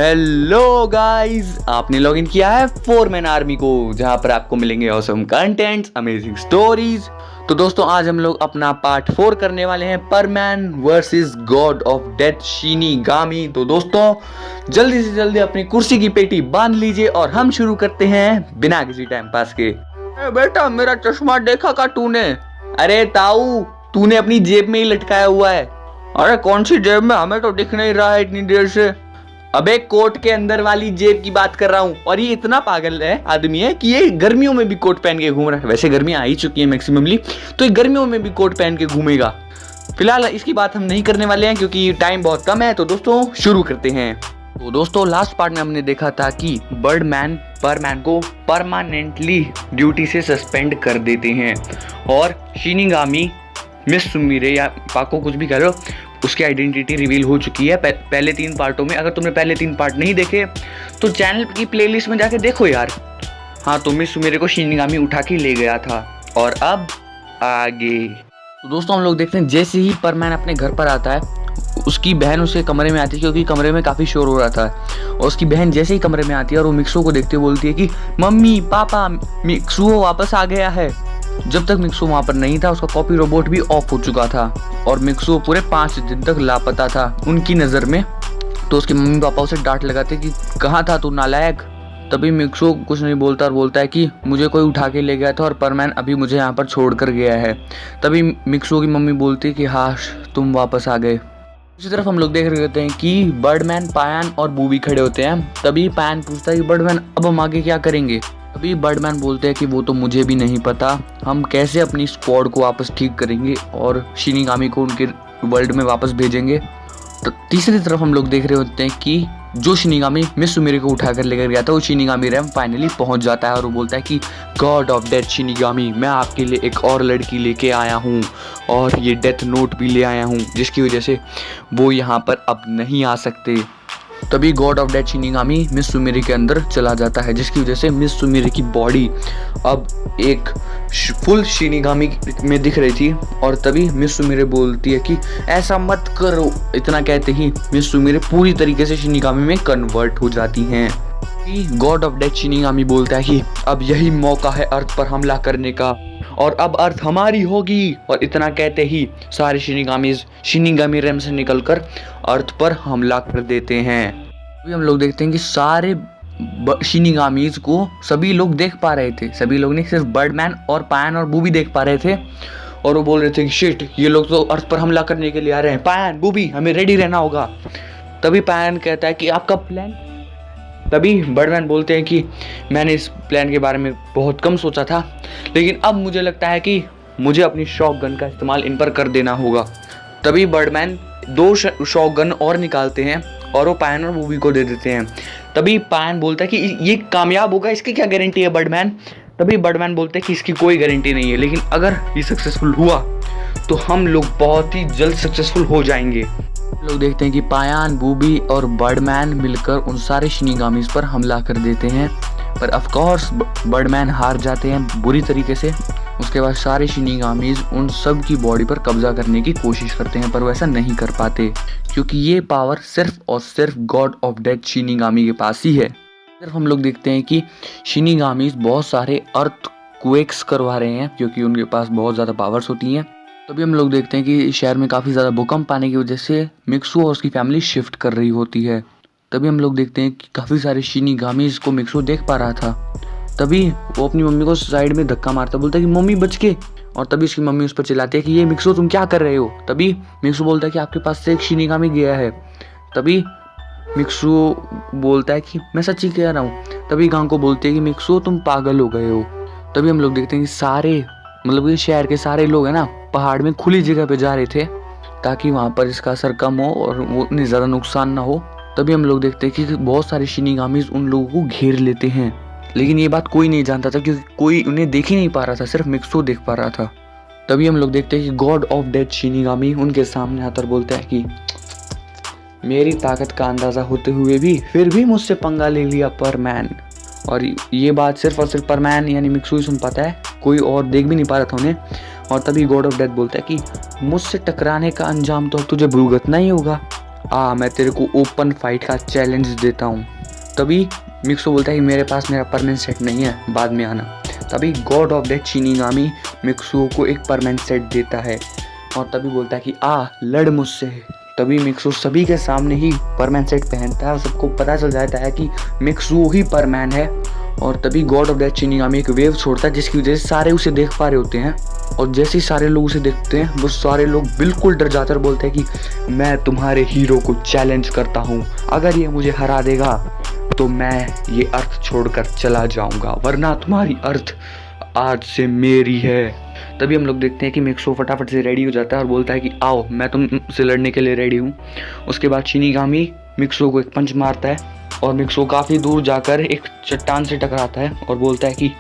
Hello guys, आपने login किया है फोरमैन आर्मी को, जहां पर आपको मिलेंगे ऑसम कंटेंट्स, अमेजिंग स्टोरीज। तो दोस्तों आज हम लोग अपना पार्ट 4 करने वाले हैं, Perman versus god of death shinigami. तो दोस्तों जल्दी से जल्दी अपनी कुर्सी की पेटी बांध लीजिए और हम शुरू करते हैं बिना किसी टाइम पास के। बेटा मेरा चश्मा देखा का तूने? अरे ताऊ, तूने अपनी जेब में ही लटकाया हुआ है। अरे कौन सी जेब में? हमें तो दिख नहीं रहा है इतनी देर से। अबे कोट के अंदर वाली जेब की बात कर रहा हूँ। और ये इतना पागल है आदमी है कि ये गर्मियों में भी कोट पहन के घूम रहा है। वैसे गर्मियां आ ही चुकी है मैक्सिममली, तो ये गर्मियों में भी कोट पहन के घूमेगा। फिलहाल इसकी बात हम नहीं करने वाले हैं क्योंकि टाइम बहुत कम है। तो दोस्तों शुरू करते हैं। तो दोस्तों लास्ट पार्ट में हमने देखा था कि बर्डमैन परमैन को परमानेंटली ड्यूटी से सस्पेंड कर देते हैं और शिनिगामी मिस सुमिरे या पाको कुछ भी कह लो, उसकी आइडेंटिटी रिवील हो चुकी है पहले 3 पार्टों में। अगर तुमने पहले 3 पार्ट नहीं देखे तो चैनल की प्लेलिस्ट में जाके देखो यार। हाँ, तो मिस सुमिरे को शिनिगामी उठा के ले गया था। और अब आगे तो दोस्तों हम लोग देखते हैं जैसे ही परमैन अपने घर पर आता है, उसकी बहन उसके कमरे में आती है क्योंकि कमरे में काफ़ी शोर हो रहा था। और उसकी बहन जैसे ही कमरे में आती है और वो मिक्सो को देखते हुए बोलती है कि मम्मी पापा, मिक्सो वापस आ गया है। जब तक मिक्सो वहाँ पर नहीं था उसका कॉपी रोबोट भी ऑफ हो चुका था और मिक्सो पूरे 5 दिन तक लापता था उनकी नज़र में। तो उसके मम्मी पापा उसे डांट लगाते कि कहाँ था तू नालायक। तभी मिक्सो कुछ नहीं बोलता और बोलता है कि मुझे कोई उठा के ले गया था और परमैन अभी मुझे यहाँ पर छोड़ कर गया है। तभी मिक्सो की मम्मी बोलती है कि हाश तुम वापस आ गए। दूसरी तरफ हम लोग देख रहे होते हैं कि बर्डमैन, पायन और बूबी खड़े होते हैं। तभी पायन पूछता है कि बर्डमैन अब हम आगे क्या करेंगे। तभी बर्डमैन बोलते हैं कि वो तो मुझे भी नहीं पता, हम कैसे अपनी स्क्वाड को वापस ठीक करेंगे और शिनिगामी को उनके वर्ल्ड में वापस भेजेंगे। तो तीसरी तरफ हम लोग देख रहे होते हैं कि जो शिनिगामी मिस सुमिरे को उठाकर लेकर गया था वो शिनिगामी रैम फाइनली पहुंच जाता है और वो बोलता है कि गॉड ऑफ डेथ शिनिगामी, मैं आपके लिए एक और लड़की लेके आया हूँ और ये डेथ नोट भी ले आया हूँ जिसकी वजह से वो यहाँ पर अब नहीं आ सकते। तभी God of death shinigami miss Sumire के अंदर चला जाता है जिसकी वजह से मिस सुमिरे की बॉडी अब एक फुल शिनिगामी में दिख रही थी। और तभी मिस सुमिरे बोलती है कि ऐसा मत करो। इतना कहते ही मिस सुमिरे पूरी तरीके से शिनिगामी में कन्वर्ट हो जाती हैं। गॉड ऑफ डेथ शिनिगामी बोलता है कि अब यही मौका है अर्थ पर हमला करने का और अब अर्थ हमारी होगी। और इतना कहते ही सारे शिनिगामी रैम से निकलकर अर्थ पर हमला कर देते हैं। अभी हम लोग देखते हैं कि सारे शिनिगामीज को सभी लोग देख पा रहे थे। सभी लोग नहीं, सिर्फ बर्डमैन और पायन और बूबी देख पा रहे थे। और वो बोल रहे थे कि शिट, ये लोग तो अर्थ पर हमला करने के लिए आ रहे हैं। पायन, बूबी, हमें रेडी रहना होगा। तभी पायन कहता है कि आपका प्लान। तभी बर्डमैन बोलते हैं कि मैंने इस प्लान के बारे में बहुत कम सोचा था, लेकिन अब मुझे लगता है कि मुझे अपनी शॉटगन का इस्तेमाल इन पर कर देना होगा। तभी बर्डमैन 2 शॉटगन और निकालते हैं और वो पायन और बूबी को दे देते हैं। तभी पायन बोलता है कि ये कामयाब होगा, इसकी क्या गारंटी है बर्डमैन। तभी बर्डमैन बोलते हैं कि इसकी कोई गारंटी नहीं है, लेकिन अगर ये सक्सेसफुल हुआ तो हम लोग बहुत ही जल्द सक्सेसफुल हो जाएंगे। लोग देखते हैं कि पायन, बूबी और बर्डमैन मिलकर उन सारे शिनिगामीज पर हमला कर देते हैं, पर ऑफ कोर्स बर्डमैन हार जाते हैं बुरी तरीके से। उसके बाद सारे शिनिगामीज उन सब की बॉडी पर कब्जा करने की कोशिश करते हैं, पर वो ऐसा नहीं कर पाते क्योंकि ये पावर सिर्फ और सिर्फ गॉड ऑफ डेथ शिनिगामी के पास ही है। सिर्फ हम लोग देखते हैं कि शिनिगामीज बहुत सारे अर्थ क्वेक्स करवा रहे हैं क्योंकि उनके पास बहुत ज़्यादा पावर्स होती हैं। तभी हम लोग देखते हैं कि शहर में काफ़ी ज़्यादा भूकंप आने की वजह से मिक्सो और उसकी फैमिली शिफ्ट कर रही होती है। तभी हम लोग देखते हैं कि काफ़ी सारे शिनिगामीज को मिक्सो देख पा रहा था। तभी वो अपनी मम्मी को साइड में धक्का मारता, बोलता है कि मम्मी बच के। और तभी उसकी मम्मी उस पर चिल्लाती है कि ये मिक्सो तुम क्या कर रहे हो। तभी मिक्सो बोलता है कि आपके पास से एक शिनिगामी गया है। तभी मिक्सो बोलता है कि मैं सच्ची कह रहा हूँ। तभी गांको बोलती है कि मिक्सो तुम पागल हो गए हो। तभी हम लोग देखते हैं कि सारे मतलब ये शहर के सारे लोग हैं ना, पहाड़ में खुली जगह पे जा रहे थे ताकि वहाँ पर इसका असर कम हो और वो इतनी ज़्यादा नुकसान ना हो। तभी हम लोग देखते हैं कि बहुत सारे शिनिगामीज उन लोगों को घेर लेते हैं, लेकिन ये बात कोई नहीं जानता था क्योंकि कोई उन्हें देख ही नहीं पा रहा था, सिर्फ मिक्सो देख पा रहा था। तभी हम लोग देखते हैं कि गॉड ऑफ डेथ शिनिगामी उनके सामने आकर बोलता है कि मेरी ताकत का अंदाज़ा होते हुए भी फिर भी मुझसे पंगा ले लिया परमैन। और ये बात सिर्फ और सिर्फ परमैन यानी मिक्सो ही सुन पाता है, कोई और देख भी नहीं पा रहा था उन्हें। और तभी गॉड ऑफ डेथ बोलता है कि मुझसे टकराने का अंजाम तो तुझे भुगतना ही होगा। मैं तेरे को ओपन फाइट का चैलेंज देता हूँ। तभी मिक्सो बोलता है कि मेरे पास मेरा परमानेंट सेट नहीं है, बाद में आना। तभी God of death shinigami myxo को एक परमानेंट सेट देता है और तभी बोलता है कि लड़ मुझसे। तभी मिक्सो सभी के सामने ही परमैन सेट पहनता है और सबको पता चल जाता है कि मिक्सो ही परमैन है। और तभी गॉड ऑफ डेथ शिनिगामी एक वेव छोड़ता है जिसकी वजह से सारे उसे देख पा रहे होते हैं। और जैसे ही सारे लोग उसे देखते हैं वो सारे लोग बिल्कुल डर जाते हैं और बोलते हैं कि मैं तुम्हारे हीरो को चैलेंज करता हूँ, अगर ये मुझे हरा देगा तो मैं ये अर्थ छोड़कर चला जाऊँगा, वरना तुम्हारी अर्थ आज से मेरी है। तभी हम लोग देखते हैं कि मिक्सो फटाफट से रेडी हो जाता है और बोलता है कि आओ मैं तुमसे लड़ने के लिए रेडी हूँ। उसके बाद शिनिगामी मिक्सो को एक पंच मारता है और मिक्सो काफ़ी दूर जाकर एक चट्टान से टकराता है और बोलता है कि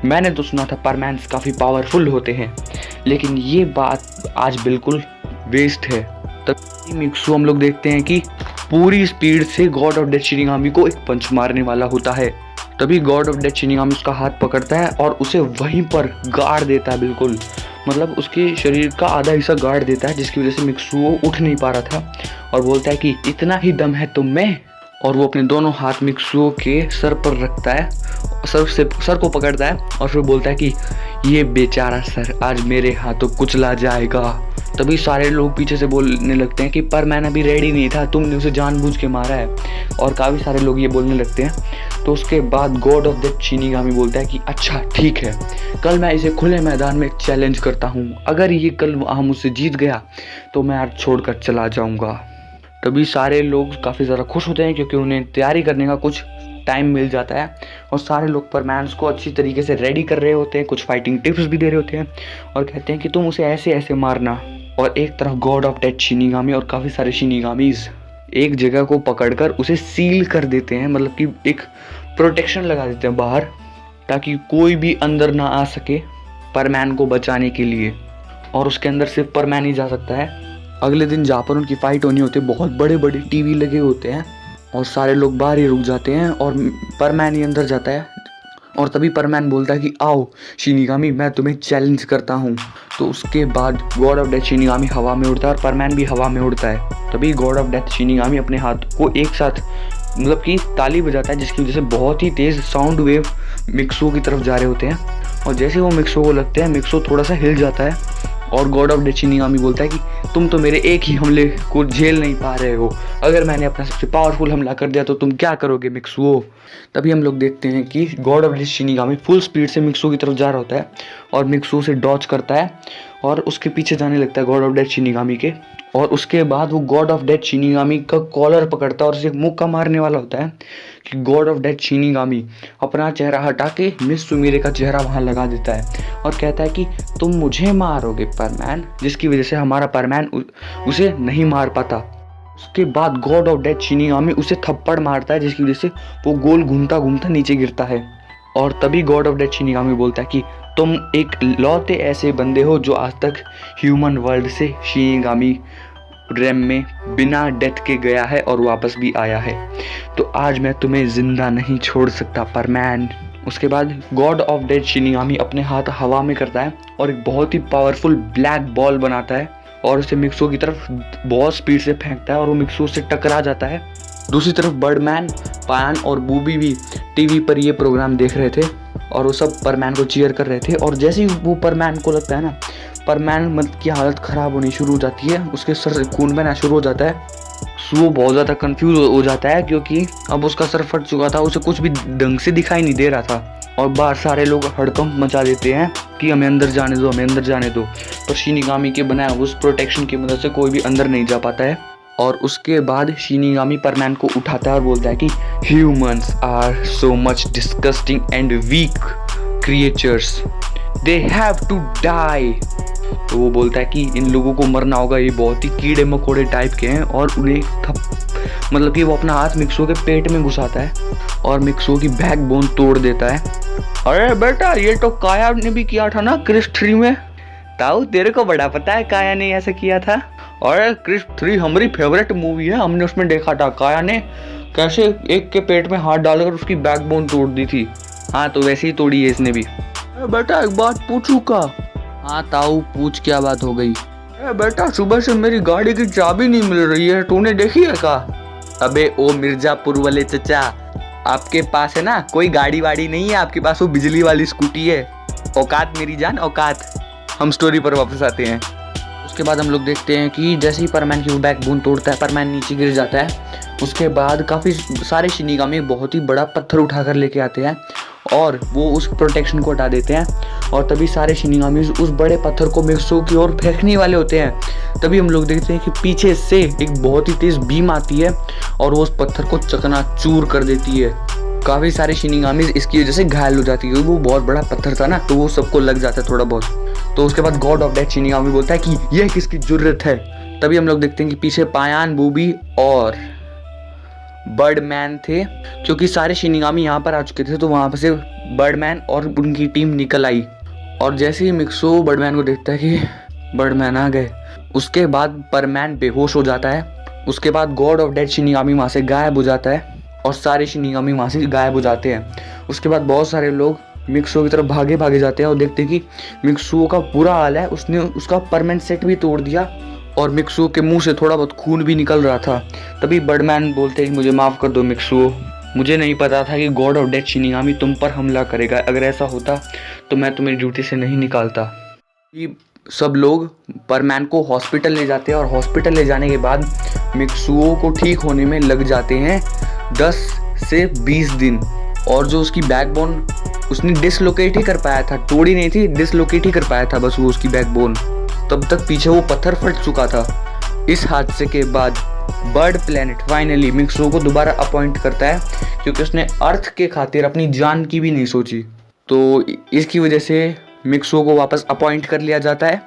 मैंने तो सुना था परमैन्स काफ़ी पावरफुल होते हैं, लेकिन ये बात आज बिल्कुल वेस्ट है। तभी मिक्सो हम लोग देखते हैं कि पूरी स्पीड से गॉड ऑफ डेथ शिनिगामी को एक पंच मारने वाला होता है। तभी गॉड ऑफ डेथ शिनिगामी उसका हाथ पकड़ता है और उसे वहीं पर गाड़ देता है, बिल्कुल मतलब उसके शरीर का आधा हिस्सा गाड़ देता है, जिसकी वजह से मिक्सो उठ नहीं पा रहा था और बोलता है कि इतना ही दम है तुम में। और वो अपने दोनों हाथ मिक्सो के सर पर रखता है, सर को पकड़ता है और फिर बोलता है कि ये बेचारा सर आज मेरे हाथों कुचला जाएगा। तभी सारे लोग पीछे से बोलने लगते हैं कि पर मैंने अभी रेडी नहीं था, तुमने उसे जानबूझ के मारा है, और काफ़ी सारे लोग ये बोलने लगते हैं। तो उसके बाद गॉड ऑफ डेथ शिनिगामी बोलता है कि अच्छा ठीक है, कल मैं इसे खुले मैदान में चैलेंज करता हूँ, अगर ये कल हम मुझसे जीत गया तो मैं आज छोड़कर चला जाऊँगा। तभी सारे लोग काफ़ी ज़्यादा खुश होते हैं क्योंकि उन्हें तैयारी करने का कुछ टाइम मिल जाता है और सारे लोग परमैन्स को अच्छी तरीके से रेडी कर रहे होते हैं, कुछ फाइटिंग टिप्स भी दे रहे होते हैं और कहते हैं कि तुम उसे ऐसे ऐसे मारना। और एक तरफ गॉड ऑफ डेथ शिनिगामी और काफ़ी सारे शिनिगामीज एक जगह को पकड़कर उसे सील कर देते हैं, मतलब कि एक प्रोटेक्शन लगा देते हैं बाहर, ताकि कोई भी अंदर ना आ सके परमैन को बचाने के लिए, और उसके अंदर सिर्फ परमैन ही जा सकता है। अगले दिन जहाँ पर उनकी फ़ाइट होनी होती है बहुत बड़े बड़े टीवी लगे होते हैं और सारे लोग बाहर ही रुक जाते हैं और परमैन ही अंदर जाता है। और तभी परमैन बोलता है कि आओ शिनिगामी मैं तुम्हें चैलेंज करता हूँ। तो उसके बाद गॉड ऑफ डेथ शिनिगामी हवा में उड़ता है और परमैन भी हवा में उड़ता है। तभी गॉड ऑफ डेथ शिनिगामी अपने हाथ को एक साथ मतलब कि ताली बजाता है, जिसकी वजह से बहुत ही तेज़ साउंड वेव मिक्सो की तरफ जा रहे होते हैं और जैसे वो मिक्सो को लगते हैं मिक्सो थोड़ा सा हिल जाता है और गॉड ऑफ डेथ शिनिगामी बोलता है कि तुम तो मेरे एक ही हमले को झेल नहीं पा रहे हो, अगर मैंने अपना सबसे पावरफुल हमला कर दिया तो तुम क्या करोगे मिक्सो। तभी हम लोग देखते हैं कि God of death shinigami full speed से मिक्सो की तरफ जा रहा होता है और मिक्सो से डॉच करता है और उसके पीछे जाने लगता है गॉड ऑफ डेथ शिनिगामी के। और उसके बाद वो गॉड ऑफ डेथ शिनिगामी का कॉलर पकड़ता है और उसे मुक्का मारने वाला होता है कि गॉड ऑफ डेथ शिनिगामी अपना चेहरा हटा के मिस सुमिरे का चेहरा वहाँ लगा देता है और कहता है कि तुम मुझे मारोगे परमैन, जिसकी वजह से हमारा परमैन उसे नहीं मार पाता। उसके बाद गॉड ऑफ डेथ शिनिगामी उसे थप्पड़ मारता है, जिसकी वजह से वो गोल घूमता घूमता नीचे गिरता है। और तभी गॉड ऑफ डेथ शिनिगामी बोलता है कि तुम एक लौते ऐसे बंदे हो जो आज तक ह्यूमन वर्ल्ड से शिनिगामी रेम में बिना डेथ के गया है और वापस भी आया है, तो आज मैं तुम्हें जिंदा नहीं छोड़ सकता परमैन। उसके बाद गॉड ऑफ डेथ शिनिगामी अपने हाथ हवा में करता है और एक बहुत ही पावरफुल ब्लैक बॉल बनाता है और उसे मिक्सो की तरफ बहुत स्पीड से फेंकता है और वो मिक्सो से टकरा जाता है। दूसरी तरफ बर्डमैन, पान और बूबी भी टीवी पर ये प्रोग्राम देख रहे थे और वो सब परमैन को चीयर कर रहे थे। और जैसे ही वो परमैन को लगता है ना परमैन की हालत ख़राब होनी शुरू हो जाती है, उसके सर से खून बहना शुरू हो जाता है। वो बहुत ज़्यादा कंफ्यूज हो जाता है क्योंकि अब उसका सर फट चुका था, उसे कुछ भी ढंग से दिखाई नहीं दे रहा था और बाहर सारे लोग हड़कंप मचा देते हैं कि हमें अंदर जाने दो, हमें अंदर जाने दो। पर शिनिगामी के बनाए उस प्रोटेक्शन की मदद से कोई भी अंदर नहीं जा पाता है। और उसके बाद शिनिगामी परमैन को उठाता है और बोलता है कि humans are so much disgusting and weak creatures, they have to die. तो वो बोलता है कि इन लोगों को मरना होगा, ये बहुत ही कीड़े मकोड़े टाइप के हैं। और उन्हें मतलब कि वो अपना हाथ मिक्सो के पेट में घुसाता है और मिक्सो की बैकबोन तोड़ देता है। अरे बेटा ये तो काया ने भी किया था ना क्रिस 3 में। ताऊ तेरे को बड़ा पता है काया ने ऐसा किया था। और क्रिस 3 हमारी फेवरेट मूवी है, हमने उसमें देखा था काया ने कैसे एक के पेट में हाथ डालकर उसकी बैकबोन तोड़ दी थी। हाँ तो वैसे ही तोड़ी है इसने भी। बेटा एक बात पूछू का। हाँ ताऊ पूछ, क्या बात हो गई। बेटा सुबह से मेरी गाड़ी की चाबी नहीं मिल रही है, तूने देखी है का? अबे ओ मिर्जापुर वाले चचा, आपके पास है ना कोई गाड़ी वाड़ी नहीं है, आपके पास वो बिजली वाली स्कूटी है। औकात मेरी जान औकात। हम स्टोरी पर वापस आते हैं। उसके बाद हम लोग देखते हैं कि जैसे ही परमैन की वो बैकबोन तोड़ता है, परमैन नीचे गिर जाता है। उसके बाद काफ़ी सारे शिनिगामी बहुत ही बड़ा पत्थर उठाकर लेके आते हैं और वो उस प्रोटेक्शन को हटा देते हैं। और तभी सारे शिनिगामी उस बड़े पत्थर को मिक्सो की ओर फेंकने वाले होते हैं। तभी हम लोग देखते हैं कि पीछे से एक बहुत ही तेज बीम आती है और वो उस पत्थर को चकनाचूर कर देती है। काफ़ी सारे शिनिगामी इसकी वजह से घायल हो जाती है। वो बहुत बड़ा पत्थर था ना, तो वो सबको लग जाता है थोड़ा बहुत। तो उसके बाद गॉड ऑफ डेथ शिनिगामी बोलता है कि यह किसकी जुर्रत है। तभी हम लोग देखते हैं कि पीछे पायान, बूबी और बर्डमैन थे, क्योंकि सारे शिनिगामी यहाँ पर आ चुके थे। तो वहाँ पर से बर्डमैन और उनकी टीम निकल आई। और जैसे ही मिक्सो बर्डमैन को देखता है कि बर्डमैन आ गए, उसके बाद परमैन बेहोश हो जाता है। उसके बाद गॉड ऑफ डेथ शिनिगामी वहाँ से गायब हो जाता है और सारे शिनिगामी वहाँ से गायब हो जाते हैं। उसके बाद बहुत सारे लोग मिक्सो की तरफ भागे जाते हैं और देखते हैं कि मिक्सो का बुरा हाल है, उसने उसका परमानेंट सेट भी तोड़ दिया और मिक्सो के मुंह से थोड़ा बहुत खून भी निकल रहा था। तभी बर्डमैन बोलते हैं कि मुझे माफ़ कर दो मिक्सो, मुझे नहीं पता था कि गॉड ऑफ डेथ शिनिगामी तुम पर हमला करेगा। अगर ऐसा होता तो मैं तुम्हें ड्यूटी से नहीं निकालता। ये सब लोग परमैन को हॉस्पिटल ले जाते हैं और हॉस्पिटल ले जाने के बाद मिक्सुओ को ठीक होने में लग जाते हैं 10 से 20 दिन। और जो उसकी बैकबोन उसने डिसलोकेट ही कर पाया था, तोड़ी नहीं थी, डिसलोकेट ही कर पाया था बस वो उसकी बैकबोन। तब तक पीछे वो पत्थर फट चुका था। इस हादसे के बाद बर्ड प्लेनेट फाइनली मिक्सो को दोबारा अपॉइंट करता है, क्योंकि उसने अर्थ के खातिर अपनी जान की भी नहीं सोची। तो इसकी वजह से मिक्सो को वापस अपॉइंट कर लिया जाता है।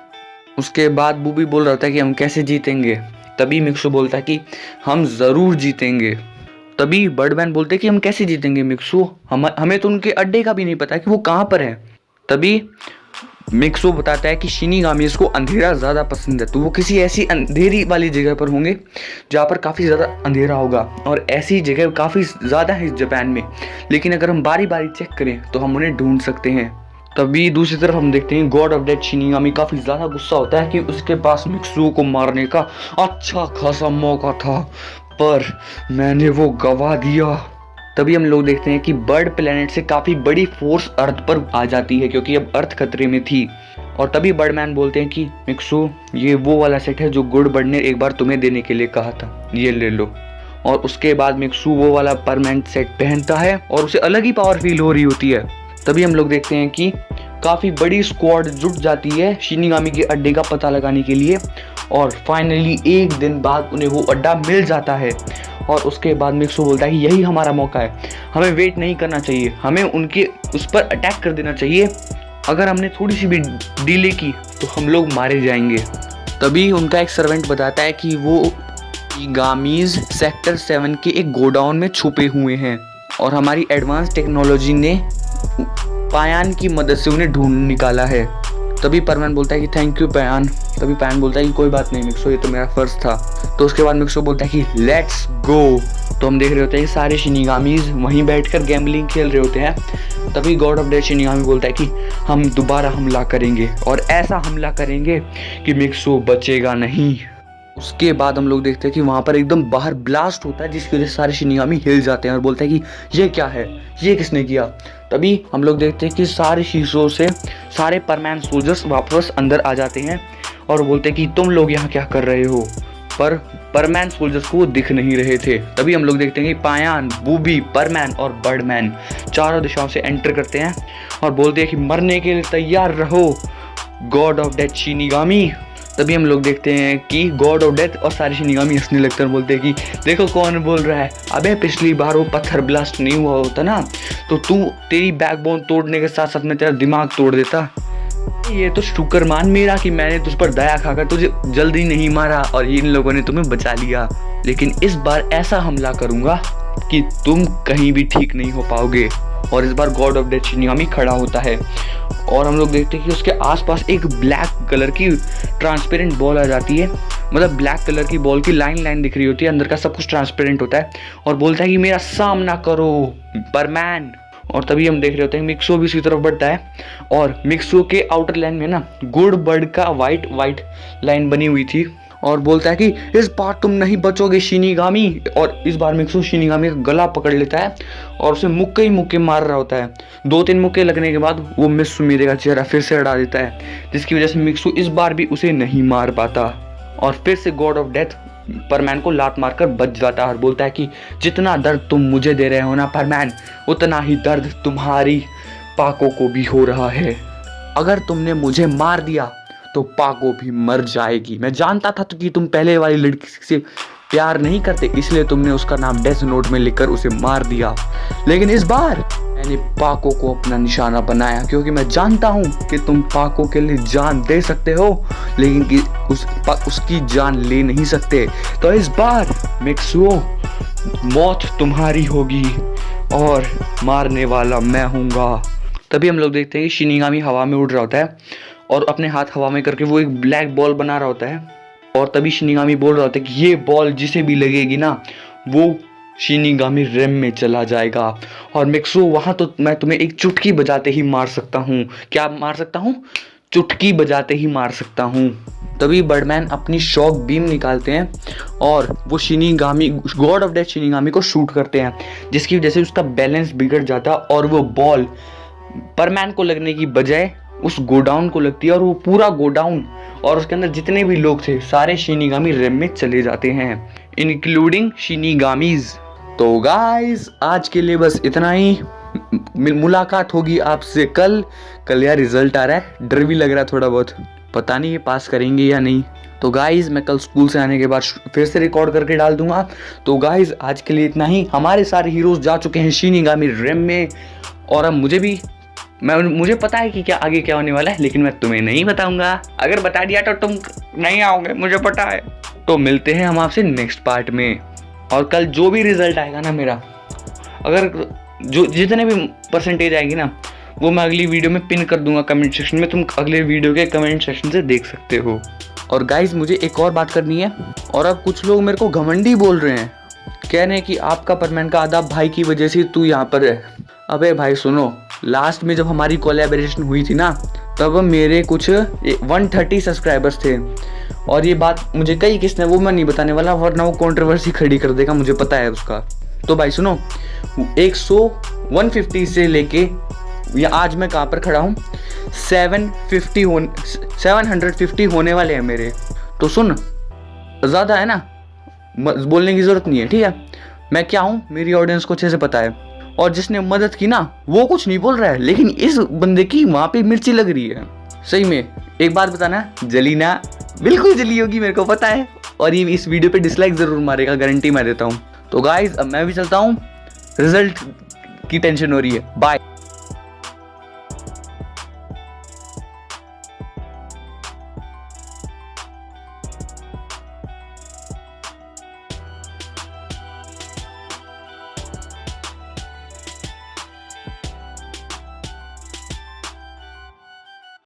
उसके बाद बूबी बोल रहा था कि हम कैसे जीतेंगे। तभी मिक्सो बोलता है कि हम ज़रूर जीतेंगे। तभी बर्डमैन बोलते हैं कि हम कैसे जीतेंगे मिक्सो, हमें तो उनके अड्डे का भी नहीं पता कि वो कहाँ पर है। तभी मिक्सो बताता है कि शिनिगामीज़ को अंधेरा ज़्यादा पसंद है, तो वो किसी ऐसी अंधेरी वाली जगह पर होंगे जहाँ पर काफ़ी ज़्यादा अंधेरा होगा। और ऐसी जगह काफ़ी ज़्यादा है इस जापान में, लेकिन अगर हम बारी बारी चेक करें तो हम उन्हें ढूंढ सकते हैं। तभी दूसरी तरफ हम देखते हैं गॉड ऑफ डेथ शिनिगामी काफ़ी ज़्यादा गुस्सा होता है कि उसके पास मिक्सो को मारने का अच्छा खासा मौका था, पर मैंने वो गवा दिया। तभी हम लोग देखते हैं कि बर्ड प्लेनेट से काफ़ी बड़ी फोर्स अर्थ पर आ जाती है, क्योंकि अब अर्थ खतरे में थी। और तभी बर्डमैन बोलते हैं कि मिक्सो, ये वो वाला सेट है जो गुड बर्ड ने एक बार तुम्हें देने के लिए कहा था, ये ले लो। और उसके बाद मिक्सो वो वाला परमानेंट सेट पहनता है और उसे अलग ही पावर फील हो रही होती है। तभी हम लोग देखते हैं कि काफ़ी बड़ी स्क्वाड जुट जाती है शिनिगामी के अड्डे का पता लगाने के लिए। और फाइनली एक दिन बाद उन्हें वो अड्डा मिल जाता है। और उसके बाद मिक्सो बोलता है कि यही हमारा मौका है, हमें वेट नहीं करना चाहिए, हमें उनके उस पर अटैक कर देना चाहिए। अगर हमने थोड़ी सी भी डिले की तो हम लोग मारे जाएंगे। तभी उनका एक सर्वेंट बताता है कि वो गामीज सेक्टर 7 के एक गोडाउन में छुपे हुए हैं और हमारी एडवांस टेक्नोलॉजी ने पायान की मदद से उन्हें ढूंढ निकाला है। तभी परमैन बोलता है कि थैंक यू पायान। तभी पायान बोलता है कि कोई बात नहीं मिक्सो, ये तो मेरा फर्ज था। तो उसके बाद मिक्सो बोलता है कि लेट्स गो। तो हम देख रहे होते हैं कि सारे शिनिगामीज वहीं बैठकर गैम्बलिंग खेल रहे होते हैं। तभी गॉड ऑफ डेथ शिनिगामी बोलता है कि हम दोबारा हमला करेंगे और ऐसा हमला करेंगे कि मिक्सो बचेगा नहीं। उसके बाद हम लोग देखते हैं कि वहाँ पर एकदम बाहर ब्लास्ट होता है, जिसकी वजह से सारे शिनिगामी हिल जाते हैं और बोलते हैं कि ये क्या है, ये किसने किया। तभी हम लोग देखते हैं कि सारे शीशों से सारे परमैन सोल्जर्स वापस अंदर आ जाते हैं और बोलते हैं कि तुम लोग यहाँ क्या कर रहे हो। पर परमैन सोल्जर्स को वो दिख नहीं रहे थे। तभी हम लोग देखते हैं कि पायान, बूबी, परमैन और बर्डमैन चारों दिशाओं से एंटर करते हैं और बोलते हैं कि मरने के लिए तैयार रहो गॉड ऑफ डेथ शिनिगामी। तभी हम लोग देखते हैं कि गॉड ऑफ डेथ और सारे शिनिगामी हंसने लगते हैं, बोलते हैं कि देखो कौन बोल रहा है, अबे पिछली बार वो पत्थर ब्लास्ट नहीं हुआ होता ना तो तेरी बैकबोन तोड़ने के साथ साथ में तेरा दिमाग तोड़ देता। ये तो शुक्र मान मेरा कि मैंने तुझ पर दया खाकर तुझे जल्दी नहीं मारा और इन लोगों ने तुम्हें बचा लिया, लेकिन इस बार ऐसा हमला करूंगा कि तुम कहीं भी ठीक नहीं हो पाओगे। और इस बार गॉड ऑफ डेथ शिनिगामी खड़ा होता है और हम लोग देखते हैं कि उसके आसपास एक ब्लैक कलर की ट्रांसपेरेंट बॉल आ जाती है। मतलब ब्लैक कलर की बॉल की लाइन दिख रही होती है, अंदर का सब कुछ ट्रांसपेरेंट होता है और बोलता है कि मेरा सामना करो परमैन। और तभी हम देख रहे होते हैं मिक्सो भी उसी तरफ बढ़ता है और मिक्सो के आउटर लाइन में ना गुड बर्ड का वाइट लाइन बनी हुई थी और बोलता है कि इस बार तुम नहीं बचोगे शिनिगामी। और इस बार मिक्सो शिनिगामी का गला पकड़ लेता है और उसे मुक्के ही मुक्के मार रहा होता है। 2-3 मुक्के लगने के बाद वो मिस सुमिरे का चेहरा फिर से अड़ा देता है, जिसकी वजह से मिक्सो इस बार भी उसे नहीं मार पाता और फिर से गॉड ऑफ डेथ परमैन को लात मारकर बच जाता है और बोलता है कि जितना दर्द तुम मुझे दे रहे हो ना परमैन, उतना ही दर्द तुम्हारी पाको को भी हो रहा है। अगर तुमने मुझे मार दिया तो पाको भी मर जाएगी। मैं जानता था कि तुम पहले वाली लड़की से प्यार नहीं करते, इसलिए तुमने उसका नाम डेथ नोट में लिखकर उसे मार दिया। लेकिन इस बार मैंने पाको को अपना निशाना बनाया, क्योंकि मैं जानता हूँ कि तुम पाको के लिए जान दे सकते हो, लेकिन कि उसकी जान ले नहीं सकते। तो इस बार मिक्सो मौत तुम्हारी होगी और मारने वाला मैं हूँगा। तभी हम लोग देखते हैं कि शिनिगामी हवा में उड़ रहा होता है और अपने हाथ हवा में करके वो एक ब्लैक बॉल बना रहा होता है और तभी शिनिगामी बोल रहा होता है कि ये बॉल जिसे भी लगेगी ना वो शिनिगामी रेम में चला जाएगा। और मिक्सो वहाँ तो मैं तुम्हें एक चुटकी बजाते ही मार सकता हूँ। क्या मार सकता हूँ? चुटकी बजाते ही मार सकता हूँ। तभी बर्डमैन अपनी शॉक बीम निकालते हैं और वो shinigami God of death shinigami को शूट करते हैं, जिसकी वजह से उसका बैलेंस बिगड़ जाता और वो बॉल परमैन को लगने की बजाय उस गोडाउन को लगती है और वो पूरा गोडाउन और उसके अंदर जितने भी लोग थे सारे शिनिगामी रेम में चले जाते हैं, इंक्लूडिंग शिनिगामीज। तो गाइस आज के लिए बस इतना ही। मुलाकात होगी आपसे कल यार रिजल्ट आ रहा है, डर भी लग रहा है थोड़ा बहुत, पता नहीं ये पास करेंगे या नहीं। तो गाइज मैं कल स्कूल से आने के बाद फिर से रिकॉर्ड करके डाल दूंगा। तो गाइज आज के लिए इतना ही। हमारे सारे हीरोज जा चुके हैं शिनिगामी रेम में और अब मुझे पता है कि क्या आगे क्या होने वाला है, लेकिन मैं तुम्हें नहीं बताऊंगा। अगर बता दिया तो तुम नहीं आओगे, मुझे पता है। तो मिलते हैं हम आपसे नेक्स्ट पार्ट में। और कल जो भी रिजल्ट आएगा ना मेरा, अगर जो जितने भी परसेंटेज आएगी ना वो मैं अगली वीडियो में पिन कर दूंगा कमेंट सेक्शन में, तुम अगले वीडियो के कमेंट सेक्शन से देख सकते हो। और गाइज मुझे एक और बात करनी है। और अब कुछ लोग मेरे को घमंडी बोल रहे हैं, कह रहे हैं कि आपका परमैन का आधा भाई की वजह से तू यहाँ पर है। अबे भाई सुनो, लास्ट में जब हमारी कोलैबोरेशन हुई थी ना तब मेरे कुछ 130 सब्सक्राइबर्स थे और ये बात मुझे कई किसने, वो मैं नहीं बताने वाला वरना वो कंट्रोवर्सी खड़ी कर देगा, मुझे पता है उसका। तो भाई सुनो, 150 से लेके या आज मैं कहाँ पर खड़ा हूँ 750 होने वाले हैं मेरे। तो सुन, ज़्यादा है ना, बोलने की ज़रूरत नहीं है, ठीक है। मैं क्या हूँ मेरी ऑडियंस को अच्छे से पता है और जिसने मदद की ना वो कुछ नहीं बोल रहा है, लेकिन इस बंदे की वहाँ पे मिर्ची लग रही है। सही में एक बात बताना, जली ना? बिल्कुल जली होगी, मेरे को पता है। और ये इस वीडियो पे डिसलाइक ज़रूर मारेगा, गारंटी मैं देता हूँ। तो गाइज अब मैं भी चलता हूँ, रिजल्ट की टेंशन हो रही है। बाय।